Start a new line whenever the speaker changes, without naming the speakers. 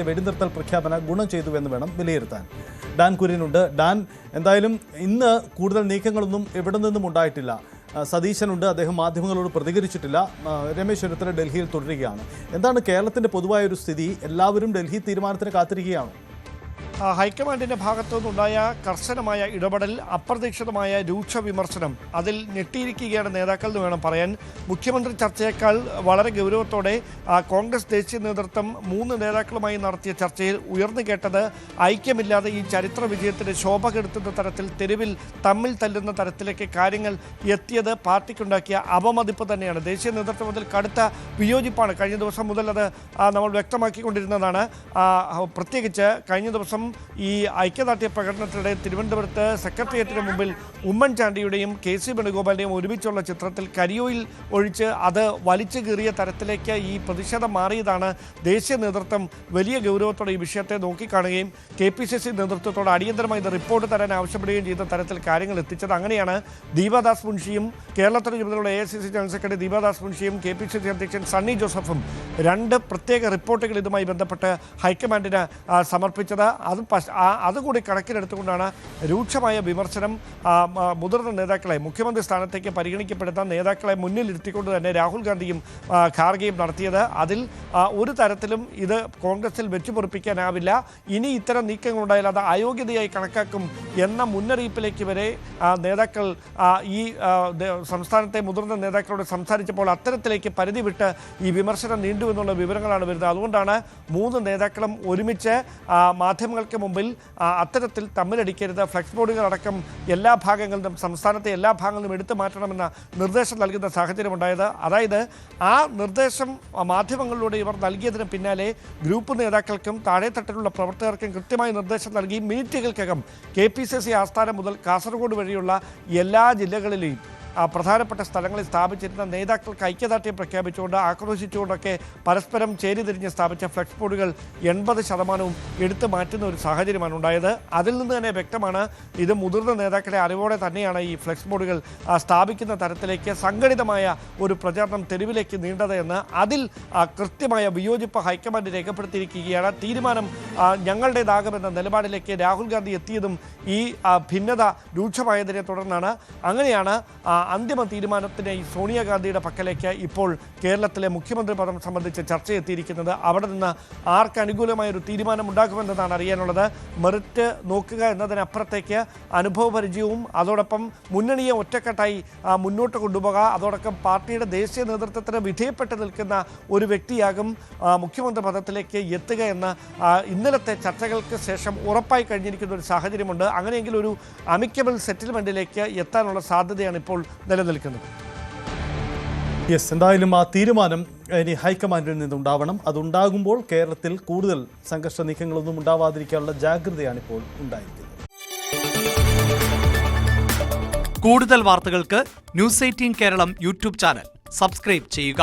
വെടിനിർത്തൽ പ്രഖ്യാപന ഗുണം ചെയ്തുവെന്ന് വേണം വിലയിരുത്താൻ. ഡാൻ കുര്യനുണ്ട്. ഡാൻ, എന്തായാലും ഇന്ന് കൂടുതൽ നീക്കങ്ങളൊന്നും എവിടെ നിന്നും ഉണ്ടായിട്ടില്ല. സതീശനുണ്ട്, അദ്ദേഹം മാധ്യമങ്ങളോട് പ്രതികരിച്ചിട്ടില്ല. രമേശ് ചെന്നിത്തല ഡൽഹിയിൽ തുടരുകയാണ്. എന്താണ് കേരളത്തിൻ്റെ പൊതുവായ ഒരു സ്ഥിതി? എല്ലാവരും ഡൽഹി തീരുമാനത്തിന് കാത്തിരിക്കുകയാണോ?
ഹൈക്കമാൻഡിന്റെ ഭാഗത്തു നിന്നുണ്ടായ കർശനമായ ഇടപെടൽ, അപ്രതീക്ഷിതമായ രൂക്ഷ വിമർശനം, അതിൽ ഞെട്ടിയിരിക്കുകയാണ് നേതാക്കൾ എന്ന് വേണം പറയാൻ. മുഖ്യമന്ത്രി ചർച്ചയേക്കാൾ വളരെ ഗൗരവത്തോടെ കോൺഗ്രസ് ദേശീയ നേതൃത്വം 3 നേതാക്കളുമായി നടത്തിയ ചർച്ചയിൽ ഉയർന്നു കേട്ടത് ഐക്യമില്ലാതെ ഈ ചരിത്ര വിജയത്തിന് ശോഭ കെടുത്തുന്ന തരത്തിൽ, തെരുവിൽ തമ്മിൽ തല്ലുന്ന തരത്തിലേക്ക് കാര്യങ്ങൾ എത്തിയത് പാർട്ടിക്കുണ്ടാക്കിയ അപമതിപ്പ് തന്നെയാണ്. ദേശീയ നേതൃത്വം അതിൽ കടുത്ത വിയോജിപ്പാണ് കഴിഞ്ഞ ദിവസം മുതൽ അത് നമ്മൾ വ്യക്തമാക്കിക്കൊണ്ടിരുന്നതാണ്. പ്രത്യേകിച്ച് കഴിഞ്ഞ ദിവസം ഈ ഐക്യദാർഢ്യ പ്രകടനത്തിനിടെ തിരുവനന്തപുരത്ത് സെക്രട്ടേറിയറ്റിന് മുമ്പിൽ ഉമ്മൻചാണ്ടിയുടെയും KC വേണുഗോപാലിന്റെയും ഒരുമിച്ചുള്ള ചിത്രത്തിൽ കരിയോയിൽ ഒഴിച്ച് അത് വലിച്ചു കീറിയ തരത്തിലേക്ക് ഈ പ്രതിഷേധം മാറിയതാണ്. ദേശീയ നേതൃത്വം വലിയ ഗൗരവത്തോടെ ഈ വിഷയത്തെ നോക്കിക്കാണുകയും KPCC നേതൃത്വത്തോട് അടിയന്തരമായി ഇത് റിപ്പോർട്ട് തരാൻ ആവശ്യപ്പെടുകയും ചെയ്ത തരത്തിൽ കാര്യങ്ങൾ എത്തിച്ചത്. അങ്ങനെയാണ് ദീപാദാസ് മുൻഷിയും കേരളത്തിന് ചുമതലയുള്ള AICC ജനറൽ സെക്രട്ടറി ദീപാദാസ് മുൻഷിയും KPCC അധ്യക്ഷൻ സണ്ണി ജോസഫും 2 പ്രത്യേക റിപ്പോർട്ടുകൾ ഇതുമായി ബന്ധപ്പെട്ട് ഹൈക്കമാൻഡിന് സമർപ്പിച്ചത്. അതുകൂടി കണക്കിലെടുത്തുകൊണ്ടാണ് രൂക്ഷമായ വിമർശനം മുതിർന്ന നേതാക്കളെ, മുഖ്യമന്ത്രി സ്ഥാനത്തേക്ക് പരിഗണിക്കപ്പെടുന്ന നേതാക്കളെ മുന്നിലിരുത്തിക്കൊണ്ട് തന്നെ രാഹുൽ ഗാന്ധിയും ഖാർഗെയും നടത്തിയത്. അതിൽ ഒരു തരത്തിലും ഇത് കോൺഗ്രസിൽ വെച്ചുപൊറിപ്പിക്കാനാവില്ല. ഇനി ഇത്തരം നീക്കങ്ങളുണ്ടായാൽ അത് അയോഗ്യതയായി കണക്കാക്കും എന്ന മുന്നറിയിപ്പിലേക്ക് വരെ നേതാക്കൾ ഈ സംസ്ഥാനത്തെ മുതിർന്ന നേതാക്കളോട് സംസാരിച്ചപ്പോൾ അത്തരത്തിലേക്ക് പരിധി വിട്ട് ഈ വിമർശനം നീണ്ടുവെന്നുള്ള വിവരങ്ങളാണ് വരുന്നത്. അതുകൊണ്ടാണ് 3 നേതാക്കളും ഒരുമിച്ച് മാധ്യമങ്ങൾക്ക് മുമ്പിൽ അത്തരത്തിൽ തമ്മിലടിക്കരുത്, ഫ്ലെക്സ് ബോർഡുകളടക്കം എല്ലാ ഭാഗങ്ങളിലും, സംസ്ഥാനത്തെ എല്ലാ ഭാഗങ്ങളിലും എടുത്തു മാറ്റണമെന്ന നിർദ്ദേശം നൽകുന്ന സാഹചര്യമുണ്ടായത്. അതായത് ആ നിർദ്ദേശം മാധ്യമങ്ങളിലൂടെ ഇവർ നൽകിയതിന് പിന്നാലെ ഗ്രൂപ്പ് നേതാക്കൾക്കും താഴെത്തട്ടിലുള്ള പ്രവർത്തകർക്കും കൃത്യമായ നിർദ്ദേശം നൽകി മിനിറ്റുകൾക്കകം KPCC ആസ്ഥാനം മുതൽ കാസർഗോഡ് വഴിയുള്ള എല്ലാ ജില്ലകളിലെയും പ്രധാനപ്പെട്ട സ്ഥലങ്ങളിൽ സ്ഥാപിച്ചിരുന്ന നേതാക്കൾക്ക് ഐക്യദാർഢ്യം പ്രഖ്യാപിച്ചുകൊണ്ട് ആക്രോശിച്ചുകൊണ്ടൊക്കെ പരസ്പരം ചേരിതിരിഞ്ഞ് സ്ഥാപിച്ച ഫ്ലെക്സ് ബോർഡുകൾ 80% എടുത്തു മാറ്റുന്ന ഒരു സാഹചര്യമാണ് ഉണ്ടായത്. അതിൽ നിന്ന് തന്നെ വ്യക്തമാണ് ഇത് മുതിർന്ന നേതാക്കളെ അറിവോടെ തന്നെയാണ് ഈ ഫ്ലെക്സ് ബോർഡുകൾ സ്ഥാപിക്കുന്ന തരത്തിലേക്ക് സംഘടിതമായ ഒരു പ്രചാരണം തെരുവിലേക്ക് നീണ്ടത് എന്ന്. അതിൽ കൃത്യമായ വിയോജിപ്പ് ഹൈക്കമാൻഡ് രേഖപ്പെടുത്തിയിരിക്കുകയാണ്. തീരുമാനം ഞങ്ങളുടേതാകുമെന്ന നിലപാടിലേക്ക് രാഹുൽ ഗാന്ധി എത്തിയതും ഈ ഭിന്നത രൂക്ഷമായതിനെ തുടർന്നാണ്. അങ്ങനെയാണ് അന്തിമ തീരുമാനത്തിന് ഈ സോണിയാഗാന്ധിയുടെ പക്കലേക്ക് ഇപ്പോൾ കേരളത്തിലെ മുഖ്യമന്ത്രി പദം സംബന്ധിച്ച് ചർച്ച എത്തിയിരിക്കുന്നത്. അവിടെ നിന്ന് ആർക്ക് അനുകൂലമായൊരു തീരുമാനം ഉണ്ടാക്കുമെന്നതാണ് അറിയാനുള്ളത്. മെറിറ്റ് നോക്കുക എന്നതിനപ്പുറത്തേക്ക് അനുഭവപരിചയവും അതോടൊപ്പം മുന്നണിയെ ഒറ്റക്കെട്ടായി മുന്നോട്ട് കൊണ്ടുപോകുക, അതോടൊപ്പം പാർട്ടിയുടെ ദേശീയ നേതൃത്വത്തിന് വിധേയപ്പെട്ട് നിൽക്കുന്ന ഒരു വ്യക്തിയാകും മുഖ്യമന്ത്രി പദത്തിലേക്ക് എത്തുക എന്ന് ഇന്നലത്തെ ചർച്ചകൾക്ക് ശേഷം ഉറപ്പായി കഴിഞ്ഞിരിക്കുന്ന ഒരു സാഹചര്യമുണ്ട്. അങ്ങനെയെങ്കിൽ ഒരു അമിക്കബിൾ സെറ്റിൽമെൻറ്റിലേക്ക് എത്താനുള്ള സാധ്യതയാണ് ഇപ്പോൾ നിലനിൽക്കുന്നത്.
എന്തായാലും ആ തീരുമാനം ഇനി ഹൈക്കമാൻഡിൽ നിന്നുണ്ടാവണം. അതുണ്ടാകുമ്പോൾ കേരളത്തിൽ കൂടുതൽ സംഘർഷ നീക്കങ്ങളൊന്നും ഉണ്ടാവാതിരിക്കാനുള്ള ജാഗ്രതയാണ് ഇപ്പോൾ ഉണ്ടായിരിക്കുന്നത്.
കൂടുതൽ വാർത്തകൾക്ക് News 18 Keralam YouTube channel subscribe ചെയ്യുക.